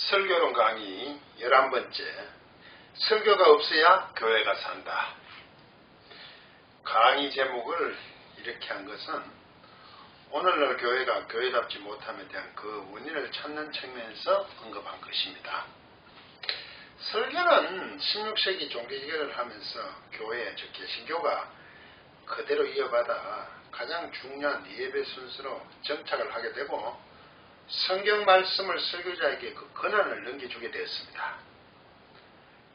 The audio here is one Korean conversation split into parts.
설교론 강의 11번째. 설교가 없어야 교회가 산다. 강의 제목을 이렇게 한 것은 오늘날 교회가 교회답지 못함에 대한 그 원인을 찾는 측면에서 언급한 것입니다. 설교는 16세기 종교개혁을 하면서 교회, 즉 개신교가 그대로 이어받아 가장 중요한 예배 순서로 정착을 하게 되고 성경 말씀을 설교자에게 그 권한을 넘겨주게 되었습니다.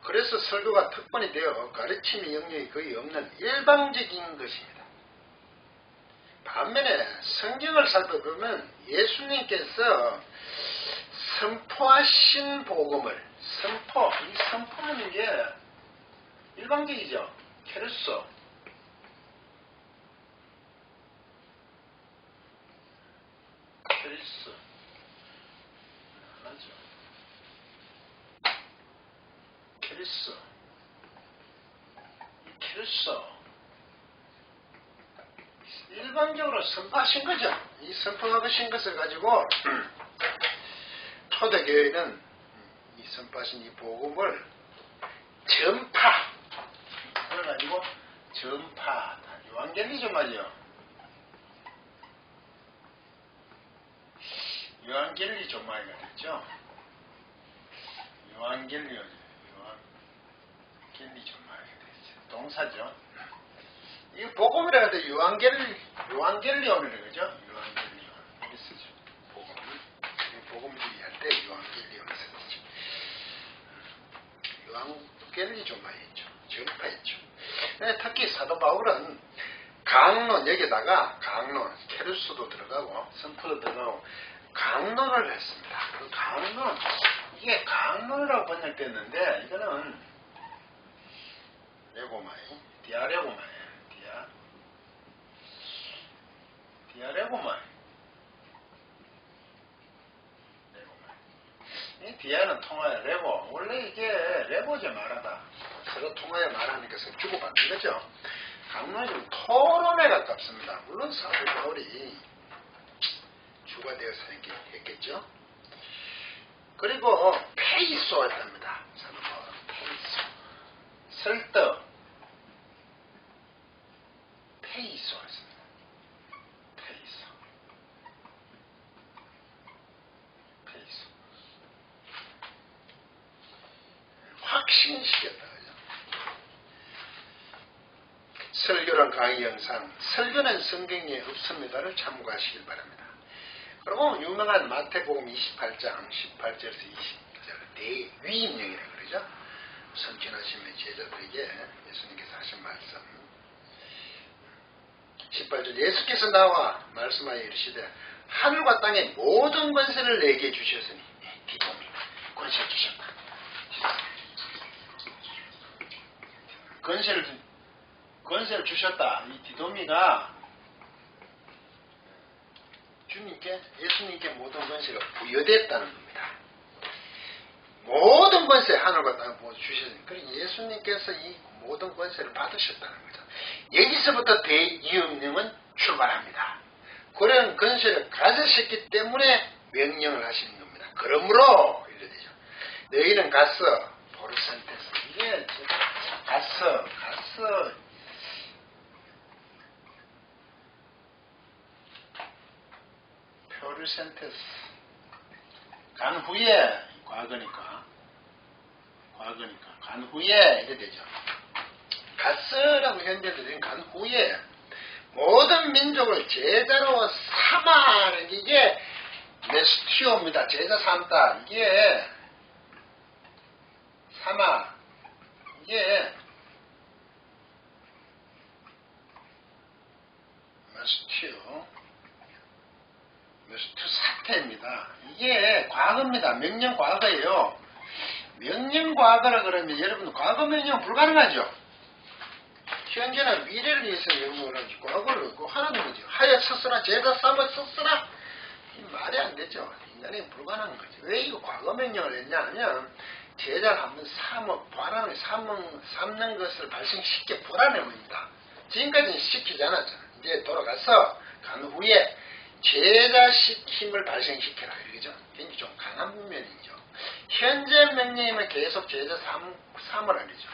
그래서 설교가 특권이 되어 가르침의 영역이 거의 없는 일방적인 것입니다. 반면에 성경을 살펴보면 예수님께서 선포하신 복음을 이 선포하는 게 일방적이죠. 케르소. 케르소. 일방적으로 선포하신 거죠. 이 선포하신 것을 가지고 초대교회는 이 선포하신 이 복음을 전파, 그래가지고 전파, 요한겔리죠 말이요. 요한겔리 조마이가 됐죠. 요한겔리 조마이가 됐죠. 동사죠. 이 복음이라 하는데 요한겔리온이라고 그러죠. 요한겔리온. 이렇게 쓰죠. 복음들이 할 때 요한겔리온을 쓰죠. 요한겔리 조마이죠. 전파했죠. 특히 사도 바울은 강론, 여기다가 강론, 케르소도 들어가고 선포도 들어가고 강론을 했습니다. 그 강론, 이게 강론이라고 번역됐는데 이거는 레고마이, 디아레고마이. 디아레고마이. 이 디아는 통하여 레고. 원래 이게 레고제 말하다. 서로 통하여 말하는 것을 주고받는 거죠. 강론이 좀 토론에 가깝습니다. 물론 사도 바울이 주가 되어서 했겠죠. 그리고 페이소였답니다. 사도 바울은 페이소. 설득. 페이소였습니다. 확신시켰다. 설교란 강의 영상, 설교는 성경에 없습니다를 참고하시길 바랍니다. 그리고 유명한 마태복음 28장 18절에서 20절 대위임령이라고 그러죠. 선진하시면 제자들에게 예수님께서 하신 말씀 18절 예수께서 나와 말씀하여 이르시되 하늘과 땅의 모든 권세를 내게 주셨으니 디도미 권세를 주셨다. 권세를 주셨다. 이 디도미가 예수님께 모든 권세가 부여됐다는 겁니다. 모든 권세, 하늘과 땅을 모두 주셨으니, 그러니 예수님께서 이 모든 권세를 받으셨다는 거죠. 여기서부터 대위임령은 출발합니다. 그런 권세를 가지셨기 때문에 명령을 하시는 겁니다. 그러므로, 이래 되죠. 너희는 가서, 보르센테스. 이게, 가서, 포르센테스. 간 후에, 과거니까, 간 후에, 이래 되죠. 가스라고 현대들은 간 후에 모든 민족을 제자로 삼아는 이게 메스티오입니다. 제자 삼다. 이게 삼아. 이게 메스티오 사태입니다. 이게 과거입니다. 명령 과거예요. 명령 과거라 그러면 여러분 과거 명령 불가능하죠. 현재나 미래를 위해서 명령을 하지 과거를 하라는 거죠. 하여 썼으라 제자 삼아 썼으라. 이 말이 안 되죠. 인간이 불가능한 거죠. 왜 이거 과거 명령을 했냐 하면 제자를 한번 삼는 것을 발생시켜 보라는 겁니다. 지금까지는 시키지 않았잖아요. 이제 돌아가서 간 후에 제자시킴을 발생시켜라. 이거죠. 굉장히 좀 강한 면이죠. 현재 명령이면 계속 제자 삼을 알리죠.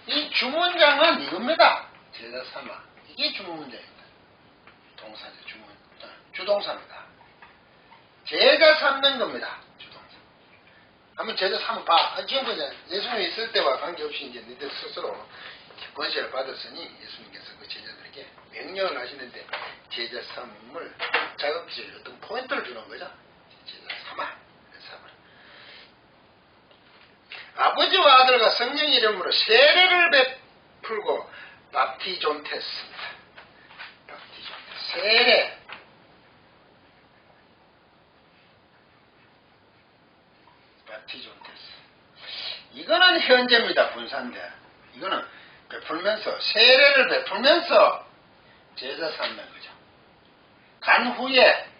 이 주문장은 이겁니다. 제자 삼아. 이게 주문문장입니다. 동사죠. 주동사입니다. 제자 삼는 겁니다. 주동사. 한번 제자 삼아 봐. 지금 그냥 예수님이 있을 때와 관계없이 이제 너희들 스스로 권세를 받았으니 예수님께서 그 제자들에게 명령을 하시는데 제자 삼을 자극질 어떤 포인트를 주는 거죠. 제자 삼아. 아버지와 아들과 성령 이름으로 세례를 베풀고 밥티존테스입니다. 밥티존테스. 세례. 밥티존테스. 이거는 현재입니다. 분사인데. 이거는 베풀면서 세례를 베풀면서 제자 삼는 거죠. 간 후에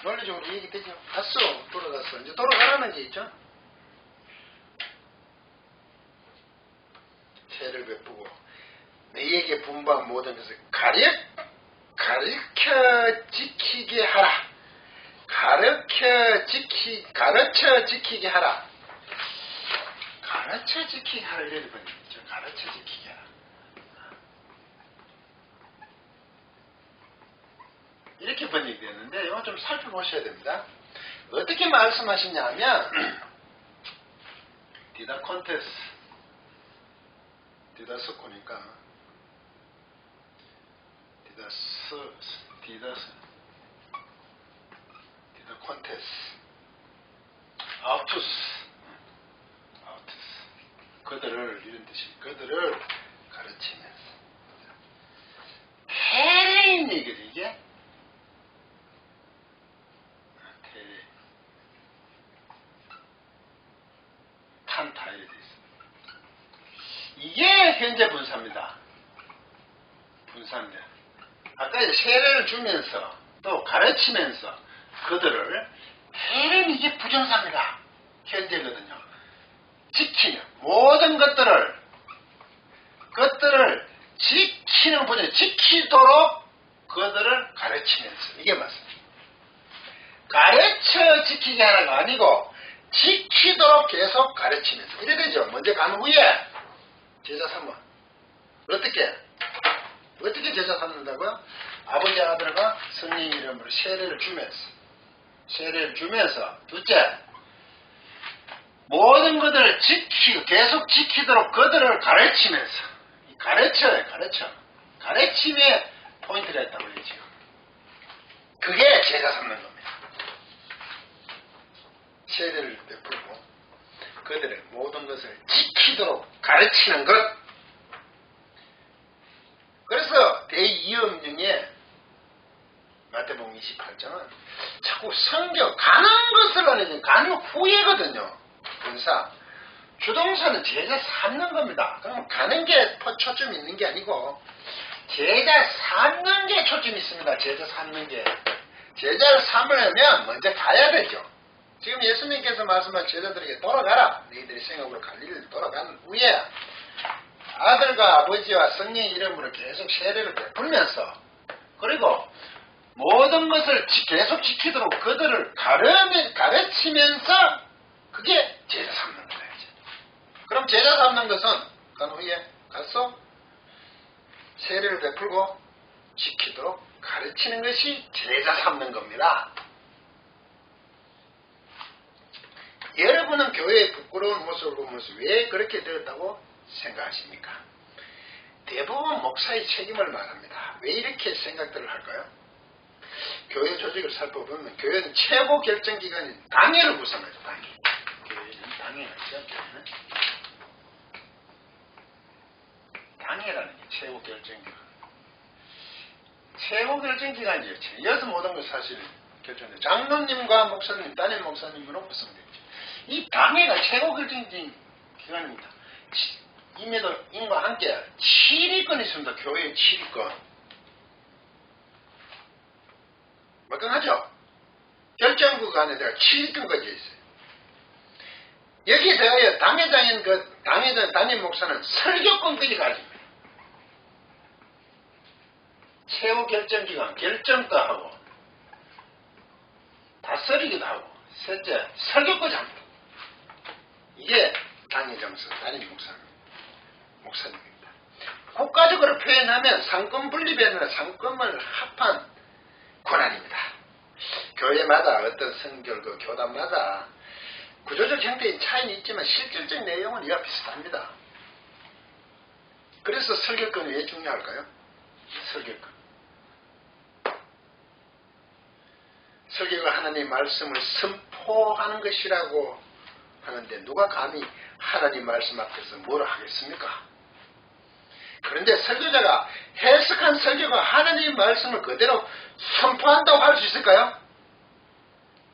논리적으로 얘기되죠. 갔어. 돌아갔어. 이제 돌아가라는 게 있죠. 세를 베푸고 너희에게 분부한 모든 것을 가르쳐 지키게 하라. 가르쳐 지키게 하라. 가르쳐 지키게 하라. 이런 번역 있죠. 가르쳐 지키게 하라. 이렇게 번역이 되는데 이거 좀 살펴보셔야 됩니다. 어떻게 말씀하시냐면 디다 콘테스 디다 스코니까 디다 콘테스 아우투스 그들을 이런 뜻이 그들을 가르치면서 테레인 얘기죠. 이게 탄타에 되어 있습니다. 이게 현재 분사입니다. 분사인데 아까 이제 세례를 주면서 또 가르치면서 그들을 해는 이게 부정사입니다. 현재거든요. 지키는 모든 것들을 지키는 분이 지키도록 그들을 가르치면서 이게 맞습니다. 가르쳐 지키게 하라가 아니고 지키도록 계속 가르치면서 이래 되죠. 먼저 간 후에 제자 삼아. 어떻게 제자 삼는다고요? 아버지 아들과 성령 이름으로 세례를 주면서 둘째 모든 것들을 계속 지키도록 그들을 가르치면서 가르침에 포인트가 있다고 그러죠. 그게 제자 삼는 겁니다. 세례를 베풀고 그들의 모든 것을 지키도록 가르치는 것. 그래서 대2음령에 마태복음 28장은 자꾸 성경 가는 것을 하는 간 후에거든요. 분사. 주동사는 제자 삼는 겁니다. 그럼 가는 게 초점이 있는 게 아니고 제자 삼는 게 초점이 있습니다. 제자 삼는 게. 제자를 삼으려면 먼저 가야 되죠. 지금 예수님께서 말씀한 제자들에게 돌아가라. 너희들이 생각으로 갈릴리로 돌아간 후에 아들과 아버지와 성령 이름으로 계속 세례를 베풀면서 그리고 모든 것을 계속 지키도록 그들을 가르치면서 그게 제자 삼는 거예요. 그럼 제자 삼는 것은 간 후에 가서 세례를 베풀고 지키도록 가르치는 것이 제자 삼는 겁니다. 여러분은 교회의 부끄러운 모습을 보면서 왜 그렇게 되었다고 생각하십니까? 대부분 목사의 책임을 말합니다. 왜 이렇게 생각들을 할까요? 교회 조직을 살펴보면 교회는 최고 결정기관인 당회를 구성하죠. 당회. 교회는 당회가 있죠. 당회라는 게 최고 결정기관. 최고 결정기관이죠. 여기서 모든 걸 사실 결정돼요. 장로님과 목사님, 담임 목사님으로 구성되죠. 이 당회가 최고 결정기관입니다. 임과 함께 7위권 있습니다. 교회의 7위권. 막강하죠? 결정국 안에 내가 7위권까지 있어요. 여기서 당회장인 당회장 담임 목사는 설교권까지 가집니다. 최후 결정기관, 결정도 하고, 다스리기도 하고 셋째 설교까지 합니다. 이게 당의 정서 담임 목사님입니다. 국가적으로 표현하면 상권 분립이 아니라 상권을 합한 권한입니다. 교회마다 어떤 성결 교단마다 구조적 형태의 차이는 있지만 실질적 내용은 이와 비슷합니다. 그래서 설교권이 왜 중요할까요? 설교가 하나님의 말씀을 선포하는 것이라고 하는데 누가 감히 하나님 말씀 앞에서 뭐라 하겠습니까? 그런데 설교자가 해석한 설교가 하나님의 말씀을 그대로 선포한다고 할 수 있을까요?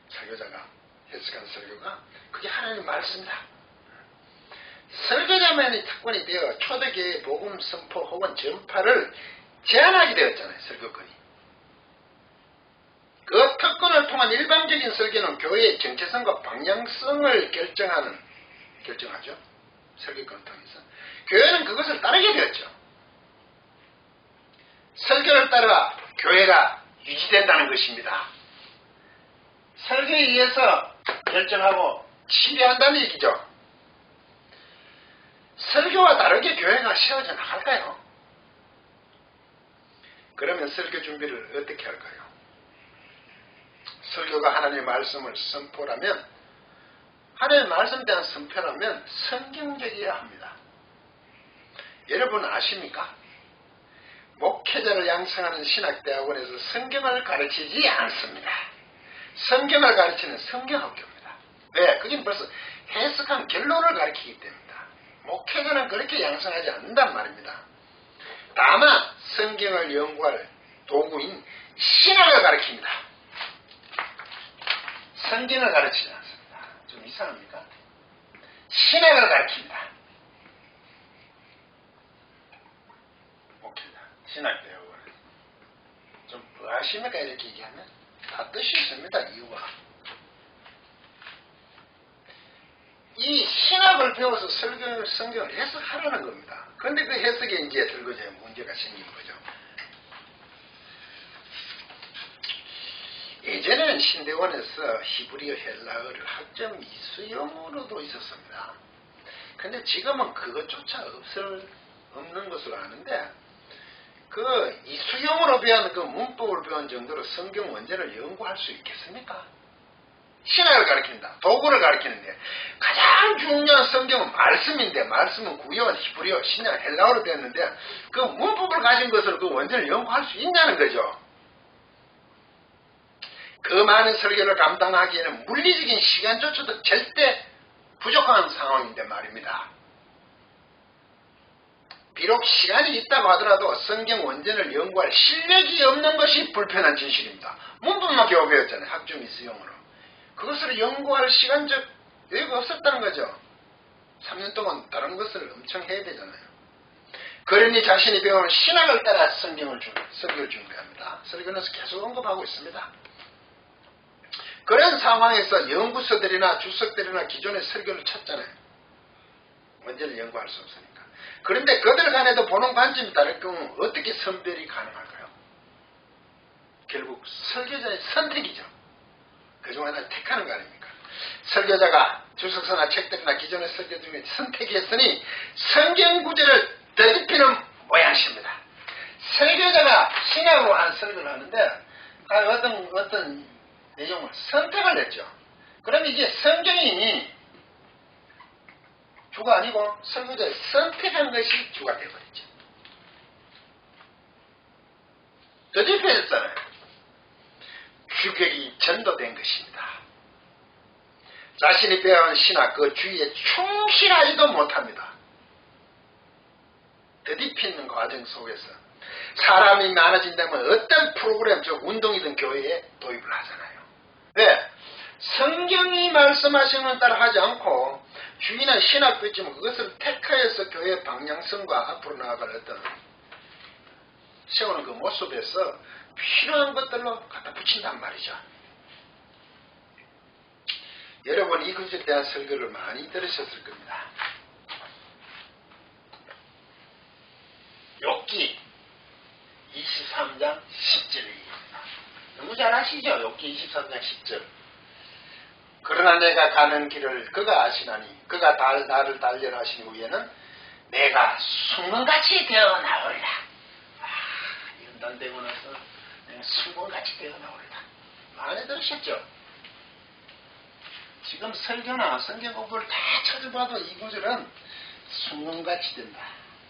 설교자가 해석한 설교가 그게 하나님의 말씀이다. 설교자만이 특권이 되어 초대교회의 복음 선포 혹은 전파를 제한하게 되었잖아요. 설교권이. 그 특권을 통한 일반적인 설교는 교회의 정체성과 방향성을 결정하죠. 설교권을 통해서. 교회는 그것을 따르게 되었죠. 설교를 따라 교회가 유지된다는 것입니다. 설교에 의해서 결정하고 치료한다는 얘기죠. 설교와 다르게 교회가 세워져 나갈까요? 그러면 설교 준비를 어떻게 할까요? 설교가 하나님의 말씀을 선포라면, 하나님의 말씀에 대한 선포라면 성경적이어야 합니다. 여러분 아십니까? 목회자를 양성하는 신학대학원에서 성경을 가르치지 않습니다. 성경을 가르치는 성경학교입니다. 왜? 그게 벌써 해석한 결론을 가르치기 때문입니다. 목회자는 그렇게 양성하지 않는단 말입니다. 다만 성경을 연구할 도구인 신학을 가르칩니다. 성경을 가르치지 않습니다. 좀 이상합니까? 신학을 가르칩니다. 목회자, 신학대학원. 좀 아십니까? 이렇게 얘기하면 다 뜻이 있습니다. 이유가. 이 신학을 배워서 성경을 해석하라는 겁니다. 그런데 그 해석에 이제 들고자 문제가 생긴 거죠. 예전에는 신대원에서 히브리어 헬라어를 학점 이수용으로도 있었습니다. 근데 지금은 그것조차 없는 것으로 아는데, 그 이수용으로 배운 그 문법을 배운 정도로 성경 원제를 연구할 수 있겠습니까? 신학을 가르친다. 도구를 가르치는데 가장 중요한 성경은 말씀인데, 말씀은 구약, 히브리어, 신약, 헬라어로 되었는데 그 문법을 가진 것으로 그 원제를 연구할 수 있냐는 거죠. 그 많은 설교를 감당하기에는 물리적인 시간조차도 절대 부족한 상황인데 말입니다. 비록 시간이 있다고 하더라도 성경 원전을 연구할 실력이 없는 것이 불편한 진실입니다. 문법만 겨우 배웠잖아요. 학점 이수용으로. 그것을 연구할 시간적 여유가 없었다는 거죠. 3년 동안 다른 것을 엄청 해야 되잖아요. 그러니 자신이 배운 신학을 따라 설교를 준비합니다. 설교는 계속 언급하고 있습니다. 그런 상황에서 연구서들이나 주석들이나 기존의 설교를 찾잖아요. 원전을 연구할 수 없으니까. 그런데 그들 간에도 보는 관점이 다를 경우 어떻게 선별이 가능할까요? 결국 설교자의 선택이죠. 그중 하나를 택하는 거 아닙니까? 설교자가 주석서나 책들이나 기존의 설교 중에 선택했으니 성경 구절을 되짚이는 모양새입니다. 설교자가 신학으로 한 설교를 하는데 어떤 내용을 선택을 했죠. 그럼 이게 성경이 주가 아니고 설교자의 선택한 것이 주가 되어버리죠. 되짚여졌잖아요. 규격이 전도된 것입니다. 자신이 배워온 신학 그 주의에 충실하지도 못합니다. 되짚이는 과정 속에서 사람이 많아진다면 어떤 프로그램, 즉 운동이든 교회에 도입을 하잖아요. 왜? 성경이 말씀하시는 걸 따라 하지 않고 주의나 신학도 있지만 그것을 택하여서 교회의 방향성과 앞으로 나아갈 어떤 세우는 그 모습에서 필요한 것들로 갖다 붙인단 말이죠. 여러분 이 것에 대한 설교를 많이 들으셨을 겁니다. 욥기 23장 10절의 얘기입니다. 너무 잘 아시죠? 욥기 23장 10절. 그러나 내가 가는 길을 그가 아시나니 그가 나를 달려라 하신 후에는 내가 숭문같이 되어 나오리라. 연단되고 나서 내가 숭문같이 되어 나오리라. 많이 들으셨죠? 지금 설교나 성경 공부를 다 찾아봐도 이 구절은 숭문같이 된다.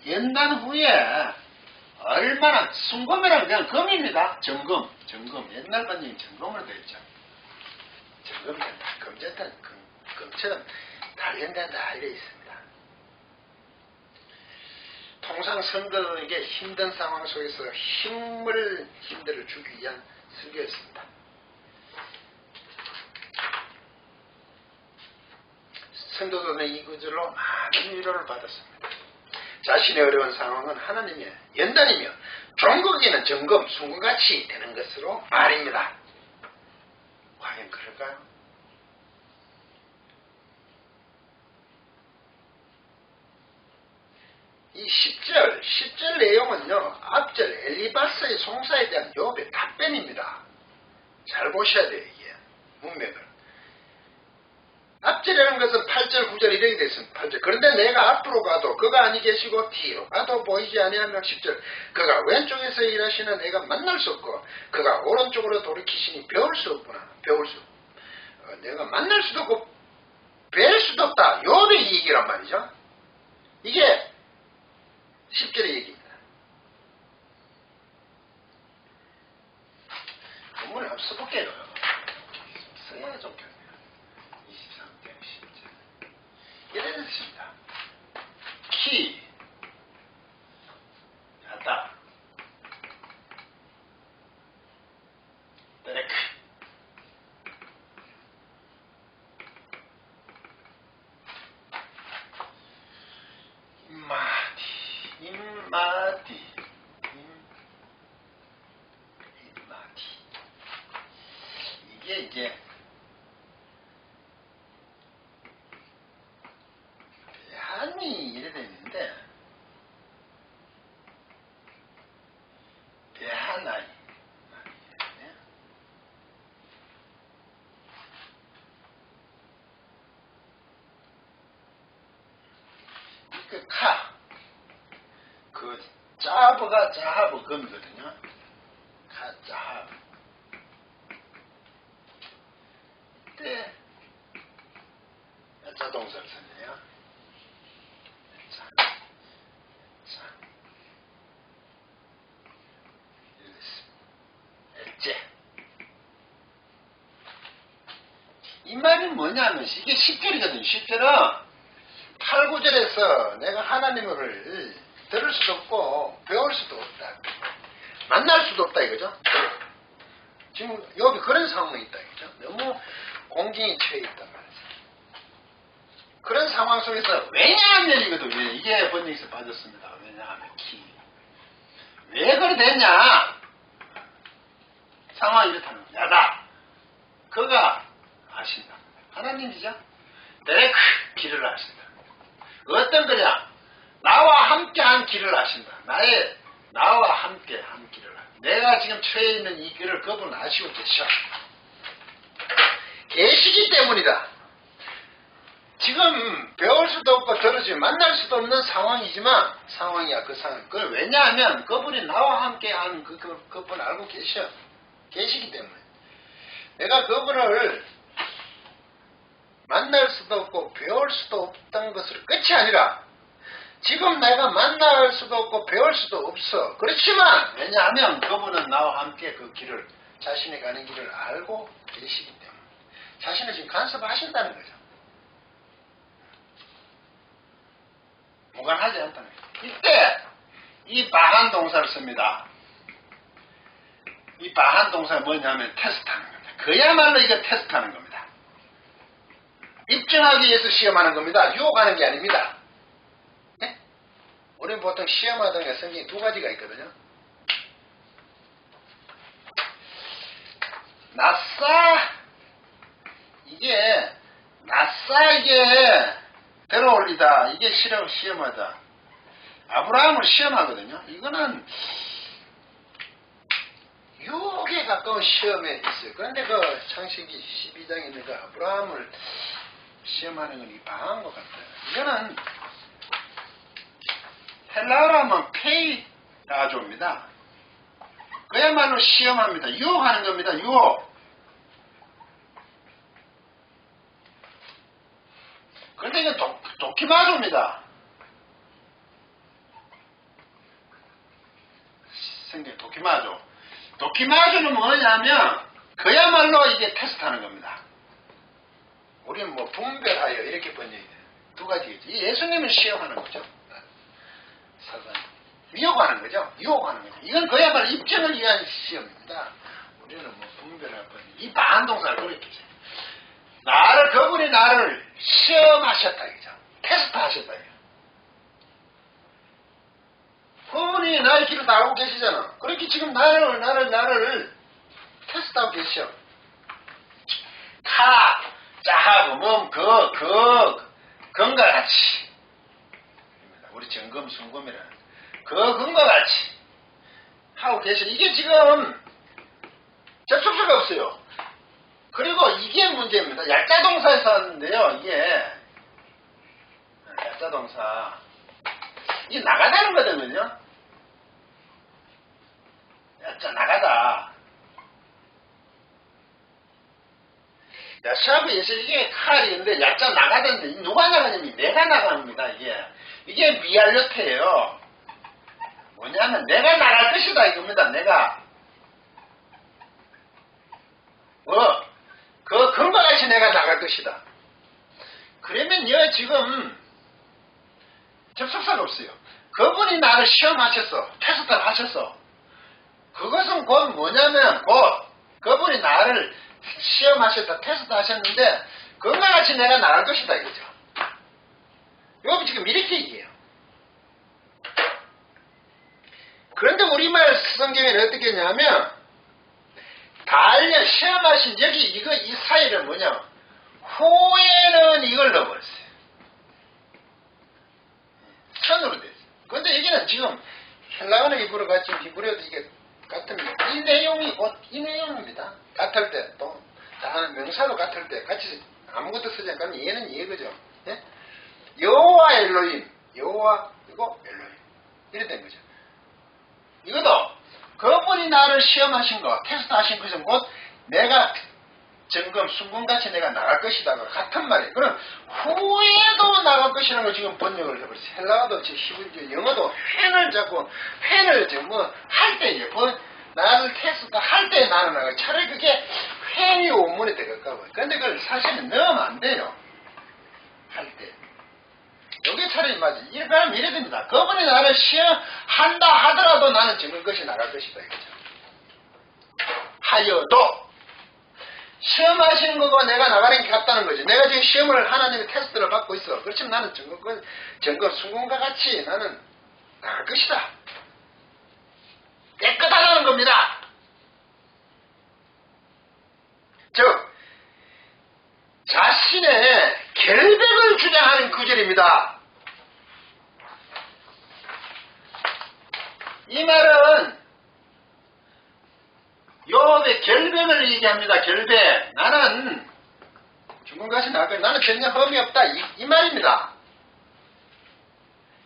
연단 후에 얼마나 순금이라는 그냥 금입니다. 점금. 옛날 번역이 점금으로 되어 있죠. 점금이 된다. 금처럼 단련된다. 이래 있습니다. 통상 선거에게 힘든 상황 속에서 힘들을 주기 위한 설교였습니다. 성도들은 이 구절로 많은 위로를 받았습니다. 자신의 어려운 상황은 하나님의 연단이며 종국에는 점검, 순금같이 되는 것으로 말입니다. 과연 그럴까요? 이 10절 내용은요, 앞절 엘리바스의 송사에 대한 욥의 답변입니다. 잘 보셔야 돼요, 이게. 문맥을. 앞절이라는 것은 8절, 9절 이렇게 되어 있습니다. 8절. 그런데 내가 앞으로 가도 그가 아니 계시고 뒤로 가도 보이지 아니하며 10절. 그가 왼쪽에서 일하시는 내가 만날 수 없고 그가 오른쪽으로 돌이키시니 배울 수 없구나. 내가 만날 수도 없고 뵐 수도 없다. 욥의 얘기란 말이죠. 이게 10절의 얘기입니다. 본문을 한번 써볼게요. 써야 좋겠네요. 23대 10절. 예를 들습니다. 키 하다 데레크 임마디 이게 배한이 이래 되는데 배하나이 그 카 그 짜브가 자하브 금이거든요. 카 자하브 이때 자동사를 썼네요. 이 말이 뭐냐면 이게 10절이거든요. 10절은 8, 9절에서 내가 하나님을 들을 수도 없고 배울 수도 없다. 만날 수도 없다 이거죠. 지금 여기 그런 상황이 있다 이거죠. 너무 공경에 처해 있단 말이죠. 그런 상황 속에서 왜냐하면 이거든. 이게 번역에서 빠졌습니다. 왜냐하면 키. 왜 그래 됐냐? 상황이 이렇다는 거야. 야다. 그가 아신다. 하나님이죠. 데레크 길을 아신다. 어떤 거냐? 나와 함께 한 길을 아신다. 나와 함께 한 길을 아신다. 내가 지금 처해 있는 이 길을 그분 아시고 계셔. 계시기 때문이다. 지금 배울 수도 없고 들으지 만날 수도 없는 상황이지만 상황이야 그 상황. 그걸 왜냐하면 그분이 나와 함께 한 그분 알고 계셔. 계시기 때문에. 내가 그분을 만날 수도 없고 배울 수도 없다는 것을 끝이 아니라 지금 내가 만날 수도 없고 배울 수도 없어. 그렇지만 왜냐하면 그분은 나와 함께 그 길을 자신이 가는 길을 알고 계시기 때문에 자신을 지금 간섭하신다는 거죠. 무관하지 않다는 거죠. 이때 이 바한 동사를 씁니다. 이 바한 동사가 뭐냐면 테스트하는 겁니다. 그야말로 이거 테스트하는 겁니다. 입증하기 위해서 시험하는 겁니다. 유혹하는 게 아닙니다. 네? 우리는 보통 시험하던 게 성경이 두 가지가 있거든요. 이게 들어올리다. 이게 시험하다. 아브라함을 시험하거든요. 이거는 유혹에 가까운 시험에 있어요. 그런데 그 창세기 12장에 있는 그 아브라함을 시험하는 건 이 방한 것 같아요. 이거는 헬라어로 하면 페이라조입니다. 그야말로 시험합니다. 유혹하는 겁니다. 유혹. 그런데 이건 도키마조입니다. 성경 도키마조. 도키마조는 뭐냐면 그야말로 이게 테스트하는 겁니다. 우리는 뭐 분별하여 이렇게 번역이 돼요. 두 가지겠죠. 예수님을 시험하는 거죠. 사단. 미혹하는 거죠. 유혹하는 거죠. 이건 그야말로 입증을 위한 시험입니다. 우리는 뭐 분별할 뻔. 이 반동사를 그렇게 해요. 그분이 나를 시험하셨다 이거죠. 테스트하셨다 이거. 그분이 나의 길을 다 알고 계시잖아. 그렇게 지금 나를 테스트하고 계셔. 자하고 금과 같이. 우리 정금, 순금이라는 금과 같이 하고 계셔. 이게 지금 접속사가 없어요. 그리고 이게 문제입니다. 약자동사에서 왔는데요. 이게 약자동사 이게 나가다는 거거든요. 약자 나가다. 야샤브 예수 이게 칼인데 약자 나가던데 누가 나가냐면 내가 나갑니다. 이게 미알료테예요. 뭐냐면 내가 나갈 것이다 이겁니다. 내가 그 금과 같이 내가 나갈 것이다. 그러면요 지금 접속사가 없어요. 그분이 나를 시험하셨어. 테스트를 하셨어. 그것은 곧 뭐냐면 곧 그분이 나를 시험하셨다. 테스트 하셨는데 금과 같이 내가 나갈 것이다 이거죠. 여기 지금 이렇게 얘기해요. 그런데 우리말 성경에는 어떻게 했냐면 달려 시험하신 여기 이 사이를 뭐냐 후에는 이걸 넣어버렸어요. 선으로 됐어요. 그런데 여기는 지금 헬라어나 히브리어 같이 히브리어도 이게 같으면 이 내용이 곧 이 내용입니다. 같을 때 또 다른 명사도 같을 때 같이 아무것도 쓰지 않으면 얘는 얘거죠. 예? 여호와 엘로힘 여호와 그리고 엘로힘 이래 된 거죠. 이것도 그분이 나를 시험하신 거 테스트하신 것은 곧 내가 점검 순금같이 내가 나갈 것이다 같은 말이에요. 그럼 후에도 나갈 것이라는 걸 지금 번역을 해버렸어요. 헬라어도 히브리어 영어도 펜을 지금 뭐 할 때 나를 테스트 할 때 나는 나가 차라리 그게 펜이 원문에 더 가까워요. 그런데 그걸 사실은 넣으면 안 돼요. 할 때. 여기 차라리 맞아. 이러면 이래 됩니다. 그분이 나를 시험한다 하더라도 나는 증거 것이 나갈 것이다 이거죠. 하여도 시험하시는 거가 내가 나가는 게 같다는 거지. 내가 지금 시험을 하나님의 테스트를 받고 있어. 그렇지만 나는 증거 순금과 같이 나는 나갈 것이다. 깨끗하다는 겁니다. 즉 자신의 결백을 주장하는 구절입니다. 이 말은 욥의 결백을 얘기합니다. 결백. 나는 중금같이 나갈 거야. 나는 전혀 험이 없다. 이 말입니다.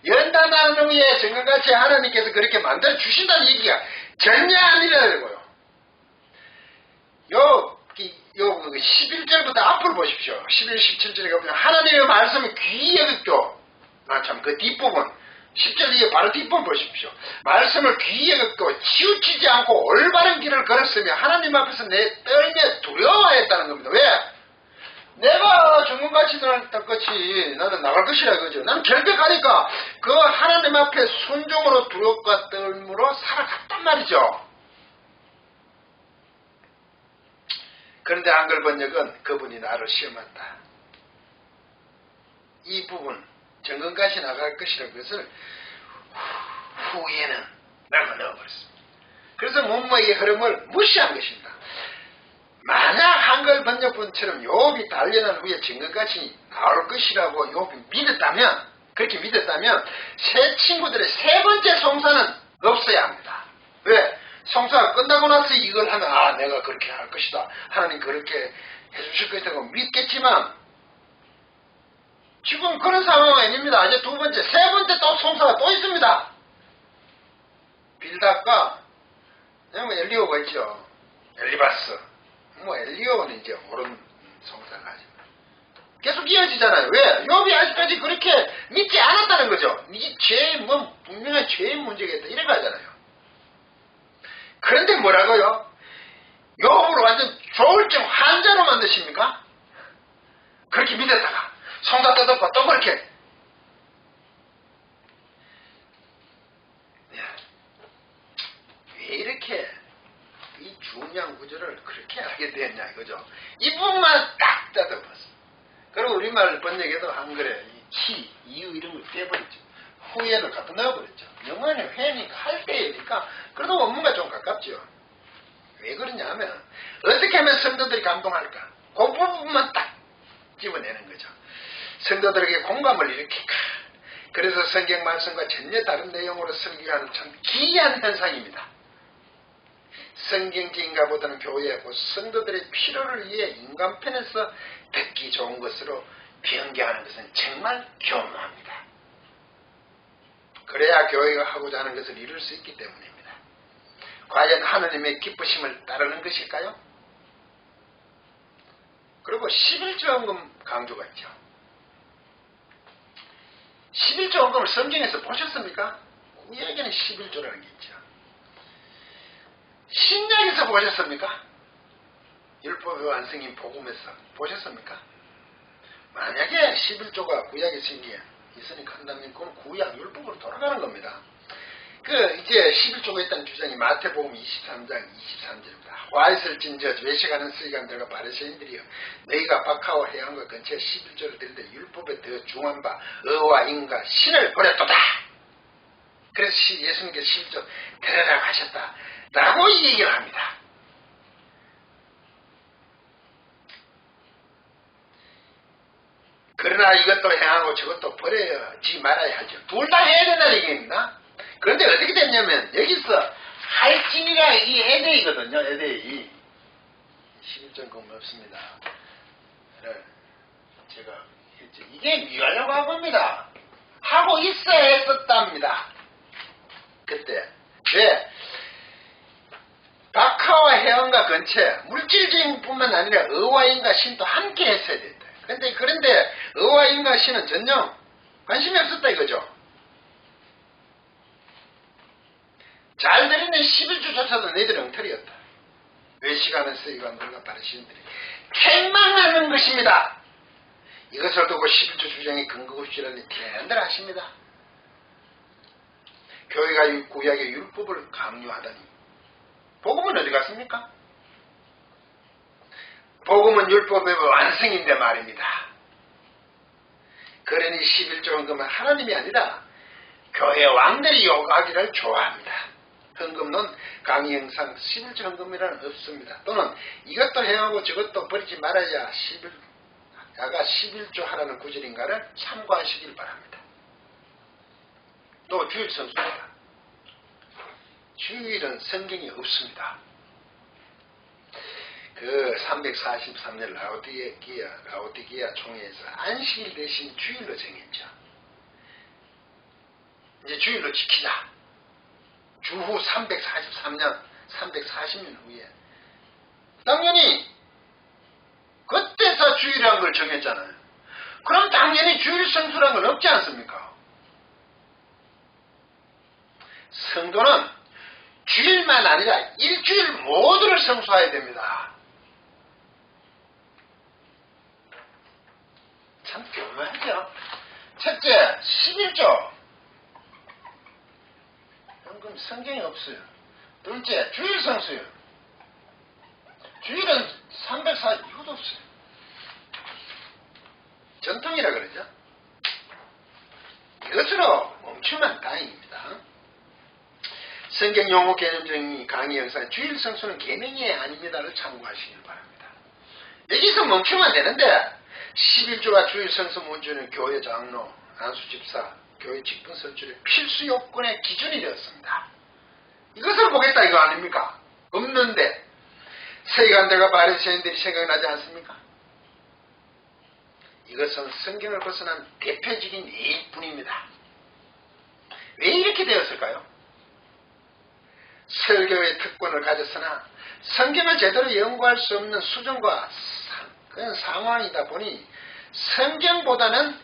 연단하는 후에 증거같이 하나님께서 그렇게 만들어 주신다는 얘기가 전혀 아니라고요. 요 11절부터 앞으로 보십시오. 11, 17절에 가보면 하나님의 말씀을 귀히 여겼죠. 참 그 뒷부분 10절 이에 바로 뒷부분 보십시오. 말씀을 귀히 여겼고 치우치지 않고 올바른 길을 걸었으며 하나님 앞에서 내 떨며 두려워했다는 겁니다. 왜? 내가 중금같이 나갈 것이 나는 나갈 것이라 그죠. 나는 결백하니까 그 하나님 앞에 순종으로 두렵과 떨므로 살아갔단 말이죠. 그런데 한글 번역은 그분이 나를 시험한다. 이 부분 정금같이 나갈 것이라는 것을 후에는 라고 넣어버렸습니다. 그래서 문맥의 흐름을 무시한 것입니다. 만약 한글 번역본처럼 욥이 단련한 후에 정금같이 나올 것이라고 욥이 믿었다면 그렇게 믿었다면 새 친구들의 세 번째 송사는 없어야 합니다. 왜? 성사가 끝나고 나서 이걸 하면 아 내가 그렇게 할 것이다. 하나님 그렇게 해주실 것이라고 믿겠지만 지금 그런 상황은 아닙니다. 이제 두 번째, 세 번째 또 성사가 또 있습니다. 빌닷과 엘리오가 있죠. 엘리바스. 엘리오는 이제 옳은 성사가 하지만 계속 이어지잖아요. 왜? 욥이 아직까지 그렇게 믿지 않았다는 거죠. 이게 분명한 죄의 문제겠다. 이래 가잖아요. 그런데 뭐라고요? 욥을 완전 조울증 환자로 만드십니까? 그렇게 믿었다가 성사 뜯었고 또 그렇게 왜 이렇게 이 중요한 구절을 그렇게 하게 되었냐 이거죠. 이 부분만 딱 뜯어봤어. 그리고 우리말 번역에도 한글에 이 이유 이런 걸 떼버렸죠. 후회를 갖다 넣어버렸죠. 영어는 회니까 할 때이니까 그래도 원문과 좀 가깝죠. 왜 그러냐 하면 어떻게 하면 성도들이 감동할까? 그 부분만 딱 집어내는 거죠. 성도들에게 공감을 일으킬까? 그래서 성경 말씀과 전혀 다른 내용으로 설교하는 참 기이한 현상입니다. 성경적인가 보다는 교회하고 성도들의 필요를 위해 인간편에서 듣기 좋은 것으로 변경하는 것은 정말 교묘합니다. 그래야 교회가 하고자 하는 것을 이룰 수 있기 때문입니다. 과연 하느님의 기쁘심을 따르는 것일까요? 그리고 11조 헌금 강조가 있죠. 11조 헌금을 성경에서 보셨습니까? 구약에는 11조라는 게 있죠. 신약에서 보셨습니까? 율법의 완성인 복음에서 보셨습니까? 만약에 11조가 구약의 성경에 있으니까 한다면 그건 구약 율법으로 돌아가는 겁니다. 이제 11조가 있다는 주장이 마태복음 23장 23절입니다. 화이슬 진저 외식하는 서기관들과 바리새인들이여 너희가 박하와 해안과 근처에 11조를 드릴 때 율법에 더 중한 바 의와 인과 신을 버렸도다. 그래서 예수님께서 11조 드리라고 하셨다 라고 이 얘기를 합니다. 그러나 이것도 행하고 저것도 버려지 말아야 하죠. 둘 다 해야 된다는 얘기입니다. 그런데 어떻게 됐냐면 여기서 할진이가 이 에데이거든요. 에데이 11.9 없습니다. 제가 했죠. 이게 미하려고 한 겁니다. 하고 있어야 했었답니다. 그때 왜? 박하와 해안과 근처에 물질적인 뿐만 아니라 의와 인과 신도 함께 했어야 된다. 그런데 의와 인과 신은 전혀 관심이 없었다 이거죠. 잘 드리는 11조조차도 너희들은 엉터리였다. 외식하는 서기관들과 바리새인들이 책망하는 것입니다. 이것을 두고 11조 주장의 근거 없이라니 대단하십니다. 교회가 구약의 율법을 강요하다니 복음은 어디 갔습니까? 복음은 율법의 완성인데 말입니다. 그러니 11조 헌금은 하나님이 아니라 교회 왕들이 요구하기를 좋아합니다. 헌금론 강의 영상 11조 헌금이라는 없습니다. 또는 이것도 행하고 저것도 버리지 말아야 11조 하라는 구절인가를 참고하시길 바랍니다. 또 주일 선수입니다. 주일은 성경이 없습니다. 343년 라오디게아 총회에서 안식일 대신 주일로 정했죠. 이제 주일로 지키자. 주후 343년, 340년 후에 당연히 그때서 주일이라는 걸 정했잖아요. 그럼 당연히 주일 성수라는 건 없지 않습니까? 성도는 주일만 아니라 일주일 모두를 성수해야 됩니다. 참 교묘하죠. 첫째, 11조. 현금 성경이 없어요. 둘째, 주일 성수요. 주일은 340, 이것도 없어요. 전통이라 그러죠. 이것으로 멈추면 다행입니다. 성경 용어 개념적인 강의 영상 주일 성수는 계명이 아닙니다를 참고하시길 바랍니다. 여기서 멈추면 되는데 11조와 주일 성수 문제는 교회 장로, 안수 집사, 교회 직분 선출의 필수 요건의 기준이 되었습니다. 이것을 보겠다 이거 아닙니까? 없는데 서기관들과 바리새인들이 생각나지 않습니까? 이것은 성경을 벗어난 대표적인 예일뿐입니다. 왜 이렇게 되었을까요? 설교의 특권을 가졌으나 성경을 제대로 연구할 수 없는 수준과 그런 상황이다 보니 성경보다는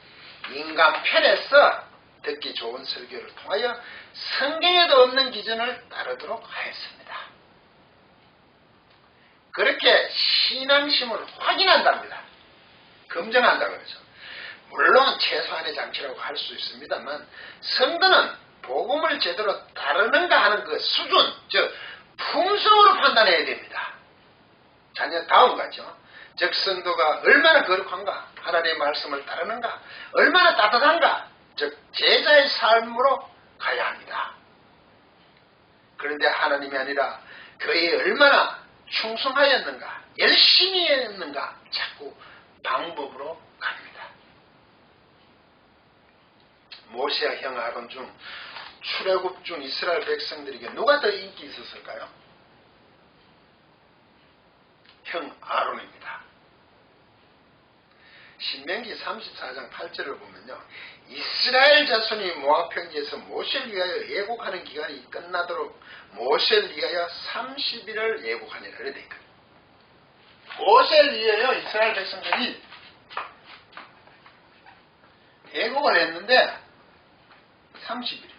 인간 편에서 듣기 좋은 설교를 통하여 성경에도 없는 기준을 따르도록 하였습니다. 그렇게 신앙심을 확인한답니다. 검증한다 그러죠. 물론 최소한의 장치라고 할 수 있습니다만 성도는 복음을 제대로 따르는가 하는 그 수준, 즉 품성으로 판단해야 됩니다. 자녀 다음 같죠. 즉 성도가 얼마나 거룩한가, 하나님의 말씀을 따르는가, 얼마나 따뜻한가, 즉 제자의 삶으로 가야 합니다. 그런데 하나님이 아니라 교회에 얼마나 충성하였는가, 열심히 했는가 자꾸 방법으로 갑니다. 모세와 형 아론 중 출애굽 중 이스라엘 백성들에게 누가 더 인기 있었을까요? 형 아론입니다. 신명기 34장 8절을 보면요. 이스라엘 자손이 모압 평지에서 모세를 위하여 예곡하는 기간이 끝나도록 모세를 위하여 30일을 예곡하니라 이렇게 되어 있거든요. 모세를 위하여 이스라엘 백성들이 예곡을 했는데 30일.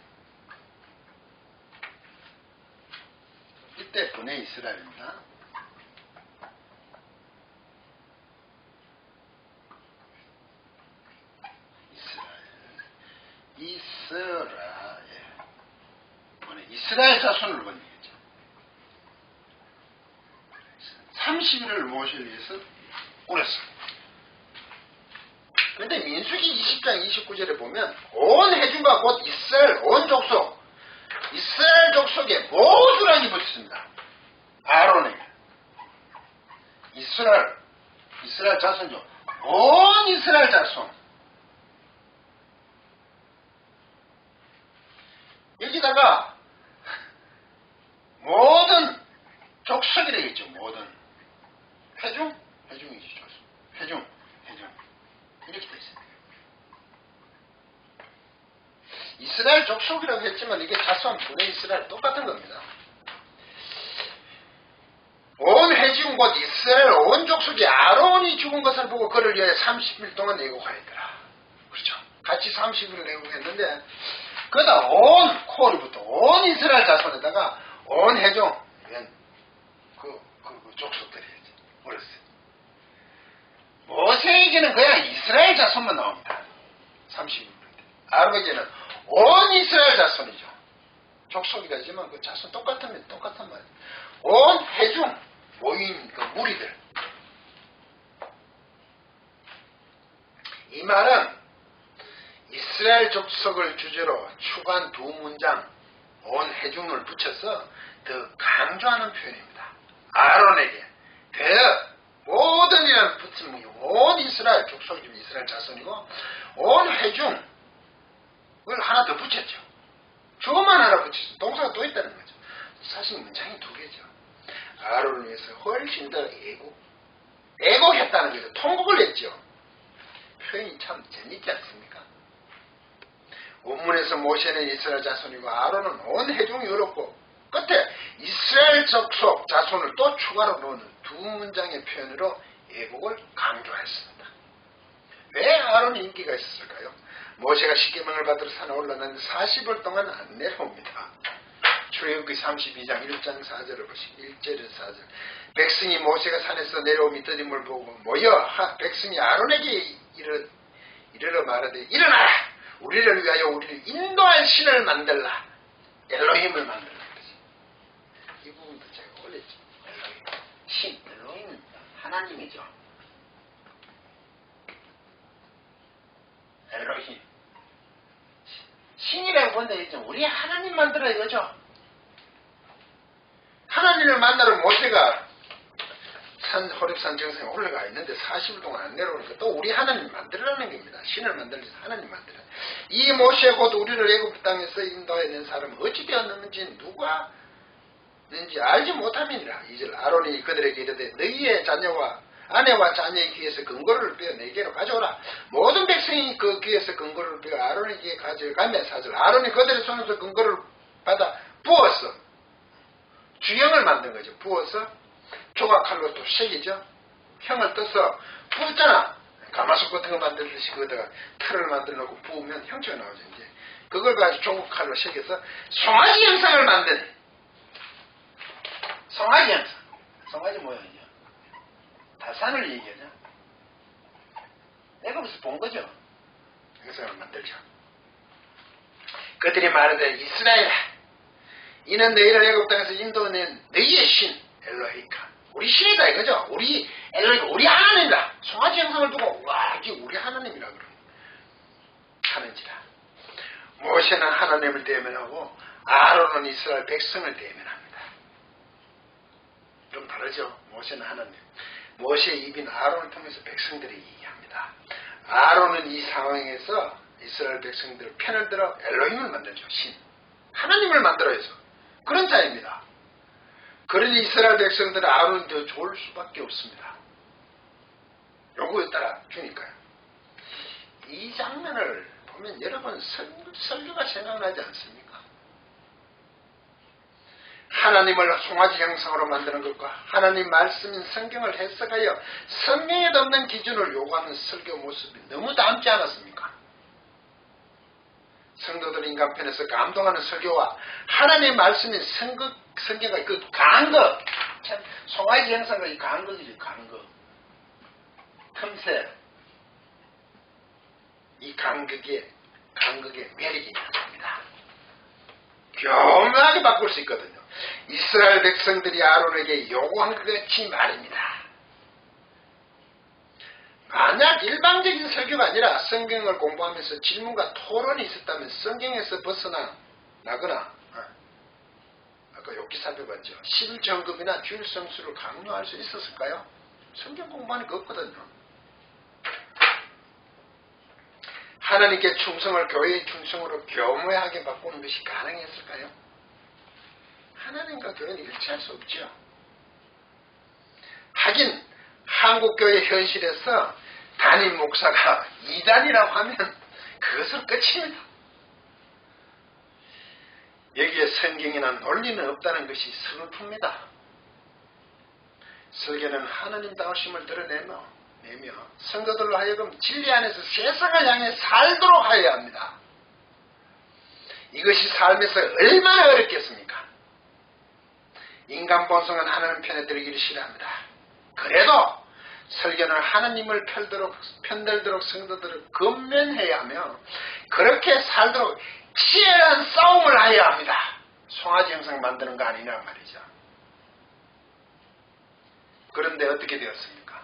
이때 분의 이스라엘입니다. 이스라엘 자손을 본 얘기죠. 30일을 모세를 위해서 꾸렸습니다. 그런데 민수기 20장 29절에 보면 온 회중과 곧 이스라엘 온 족속, 이스라엘 족속에 모두란이 붙였습니다. 아론에게. 이스라엘 자손이죠. 온 이스라엘 자손. 여기다가 모든 족속이라 했죠. 모든 회중이죠. 회중 이렇게 되어 있습니다. 이스라엘 족속이라고 했지만 이게 자손 분의 이스라엘 똑같은 겁니다. 온 회중 곧 이스라엘 온 족속이 아론이 죽은 것을 보고 그를 위하여 30일 동안 예곡하였더라. 그렇죠. 같이 30일을 예곡했는데 그러다 온 코리부터 온 이스라엘 자손에다가 온 회중 그 족속들이 어렸어요. 모세에게는 그냥 이스라엘 자손만 나옵니다. 30일. 아론에게는 온 이스라엘 자손이죠. 족속이라지만 그 자손 똑같은 말이에요. 온 회중 모인 그 무리들. 이 말은 이스라엘 족속을 주제로 추가한 두 문장 온 회중을 붙여서 더 강조하는 표현입니다. 아론에게 더 모든이라는 붙임이 온 이스라엘 족속이면 이스라엘 자손이고 온 회중을 하나 더 붙였죠. 주어만 하나 붙였죠. 동사가 또 있다는 거죠. 사실 문장이 두 개죠. 아론을 위해서 훨씬 더 애곡했다는 거죠. 통곡을 했죠. 표현이 참 재밌지 않습니까? 원문에서 모세는 이스라엘 자손이고 아론은 온 회중이 어렵고 끝에 이스라엘 족속 자손을 또 추가로 넣는 두 문장의 표현으로 애곡을 강조했습니다. 왜 아론이 인기가 있었을까요? 모세가 십계명을 받으러 산에 올라가는데 40일 동안 안 내려옵니다. 출애굽기 32장 1장 4절을 보시고 1절에서 4절 백성이 모세가 산에서 내려오미 더딤을 보고 모여 백성이 아론에게 이르러 말하되 일어나라! 우리를 위하여 우리를 인도할 신을 만들라. 엘로힘을 만들라. 이 부분도 제가 올렸죠. 엘로힘. 신, 엘로힘은 하나님이죠. 엘로힘. 신이라고 본다 했죠. 우리 하나님 만들어 이거죠. 하나님을 만나러 모세가 호렙산 정상에 올라가 있는데 40일 동안 안 내려오니까 또 우리 하나님 만들어라는 겁니다. 신을 만들어서 하나님 만들어. 이 모세 곧 우리를 애굽 땅에서 인도해낸 사람은 어찌 되었는지 누가 있는지 알지 못함이니라. 2절 아론이 그들에게 이르되 너희의 자녀와 아내와 자녀의 귀에서 근거를 빼어 내게로 가져오라. 모든 백성이 그 귀에서 근거를 빼어 아론의 귀에 가져가며 4절 아론이 그들의 손에서 근거를 받아 부었어. 주형을 만든 거죠. 부어서 조각칼로 또 새기죠. 형을 떠서 부었잖아. 가마솥 같은 거 만들듯이 거기다가 틀을 만들어 놓고 부으면 형체가 나오죠. 이제 그걸 가지고 조각칼로 새겨서 송아지 형상을 만드네. 송아지 형상. 송아지 모양이죠. 다산을 얘기하죠. 내가 무슨 본 거죠. 형상을 만들죠. 그들이 말하되 이스라엘아 이는 너희를 애굽 땅에서 인도낸 너희의 신 엘로헤이카 우리 신이다 이거죠. 우리 엘로헤이카 우리 하나님이다. 송아지 형상을 두고 와 이게 우리 하나님이라 하는지라. 모세는 하나님을 대면하고 아론은 이스라엘 백성을 대면합니다. 좀 다르죠. 모세는 하나님, 모세의 입인 아론을 통해서 백성들이 얘기합니다. 아론은 이 상황에서 이스라엘 백성들 편을 들어 엘로힘을 만들죠. 신 하나님을 만들어야죠. 그런 자입니다. 그러니 이스라엘 백성들은 아론이 더 좋을 수밖에 없습니다. 요구에 따라 주니까요. 이 장면을 보면 여러분 설교가 생각나지 않습니까? 하나님을 송아지 형상으로 만드는 것과 하나님 말씀인 성경을 해석하여 성경에도 없는 기준을 요구하는 설교 모습이 너무 닮지 않았습니까? 성도들 인간편에서 감동하는 설교와 하나님의 말씀인 성경과 그 강한 것, 참 송아지 형상과 이 강한 것이지. 강한 것 틈새 이 간극의 매력이 있는 겁니다. 교묘하게 바꿀 수 있거든요. 이스라엘 백성들이 아론에게 요구한 것 같이 말입니다. 만약 일방적인 설교가 아니라 성경을 공부하면서 질문과 토론이 있었다면 성경에서 벗어나거나 아까 욥기 살펴봤죠. 11정금이나 주일 성수를 강요할 수 있었을까요? 성경 공부하니까 없거든요. 하나님께 충성을 교회의 충성으로 교묘하게 바꾸는 것이 가능했을까요? 하나님과 교회는 일치할 수 없죠. 하긴 한국교회 현실에서 담임 목사가 이단이라고 하면 그것으로 끝입니다. 여기에 성경이나 논리는 없다는 것이 슬픕니다. 설교는 하나님다우심을 드러내며 성도들로 하여금 진리 안에서 세상을 향해 살도록 하여야 합니다. 이것이 삶에서 얼마나 어렵겠습니까? 인간 본성은 하나님 편에 들기를 싫어합니다. 그래도 설교는 하나님을 편들도록 성도들을 근면해야 하며 그렇게 살도록 치열한 싸움을 하여야 합니다. 송아지 형상 만드는 거 아니냐 말이죠. 그런데 어떻게 되었습니까?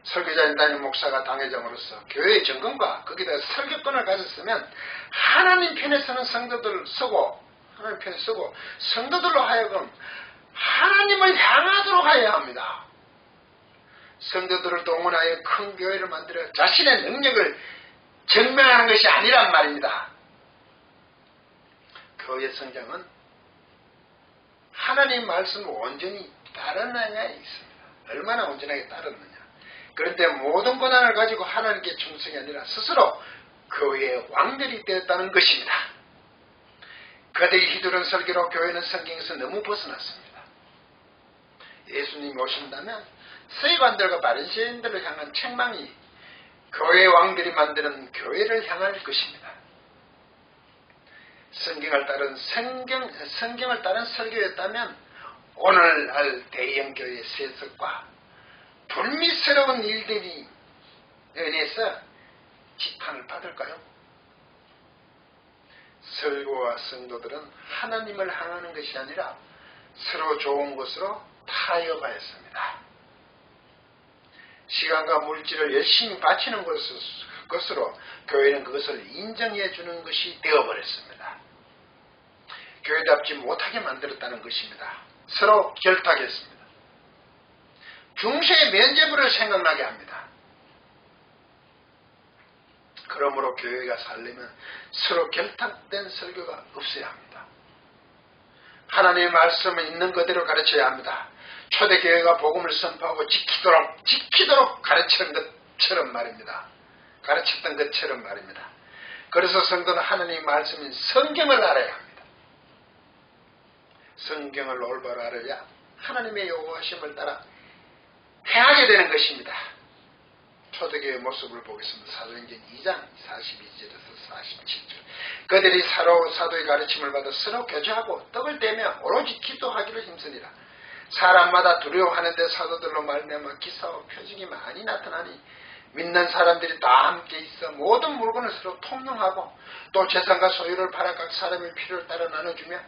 설교자인 담임 목사가 당회장으로서 교회의 정권과 거기다 설교권을 가졌으면 하나님 편에 서는 성도들을 서고 하나님 편에 서고 성도들로 하여금 하나님을 향하도록 하여야 합니다. 성도들을 동원하여 큰 교회를 만들어 자신의 능력을 증명하는 것이 아니란 말입니다. 교회 성장은 하나님 말씀을 온전히 따르느냐에 있습니다. 얼마나 온전하게 따르느냐. 그런데 모든 권한을 가지고 하나님께 충성이 아니라 스스로 교회의 왕들이 되었다는 것입니다. 그들이 휘두른 설교로 교회는 성경에서 너무 벗어났습니다. 예수님이 오신다면 서기관들과 바리새인들을 향한 책망이 교회의 왕들이 만드는 교회를 향할 것입니다. 성경을 따른 설교였다면 오늘날 대형교회의 세속과 불미스러운 일들이 인해서 지탄을 받을까요? 설교와 성도들은 하나님을 향하는 것이 아니라 서로 좋은 것으로 타협하였습니다. 시간과 물질을 열심히 바치는 것으로 교회는 그것을 인정해 주는 것이 되어버렸습니다. 교회답지 못하게 만들었다는 것입니다. 서로 결탁했습니다. 중세의 면죄부를 생각나게 합니다. 그러므로 교회가 살려면 서로 결탁된 설교가 없어야 합니다. 하나님의 말씀은 있는 그대로 가르쳐야 합니다. 초대교회가 복음을 선포하고 지키도록 가르쳤던 것처럼 말입니다. 가르쳤던 것처럼 말입니다. 그래서 성도는 하나님의 말씀인 성경을 알아야 합니다. 성경을 올바로 알아야 하나님의 요구하심을 따라 행하게 되는 것입니다. 초대교회의 모습을 보겠습니다. 사도행전 2장 42절에서 47절. 그들이 사도의 가르침을 받아 서로 교제하고 떡을 떼며 오로지 기도하기를 힘쓰니라. 사람마다 두려워하는데 사도들로 말미암아 기사와 표징이 많이 나타나니 믿는 사람들이 다 함께 있어 모든 물건을 서로 통용하고 또 재산과 소유를 팔아 각 사람의 필요를 따라 나눠주며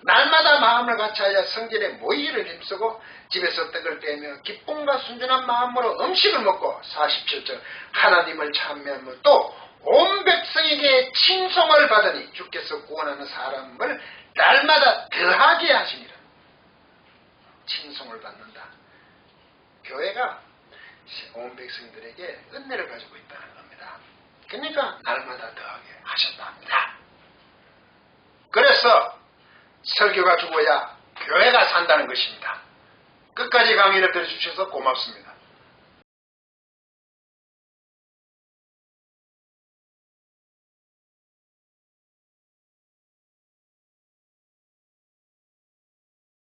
날마다 마음을 같이하여 성전에 모이기를 힘쓰고 집에서 떡을 떼며 기쁨과 순전한 마음으로 음식을 먹고 47절 하나님을 찬미하며 또 온 백성에게 칭송을 받으니 주께서 구원하는 사람을 날마다 더하게 하시니라. 칭송을 받는다. 교회가 온 백성들에게 은혜를 가지고 있다는 겁니다. 그러니까 날마다 더하게 하셨다 합니다. 그래서 설교가 죽어야 교회가 산다는 것입니다. 끝까지 강의를 들어주셔서 고맙습니다.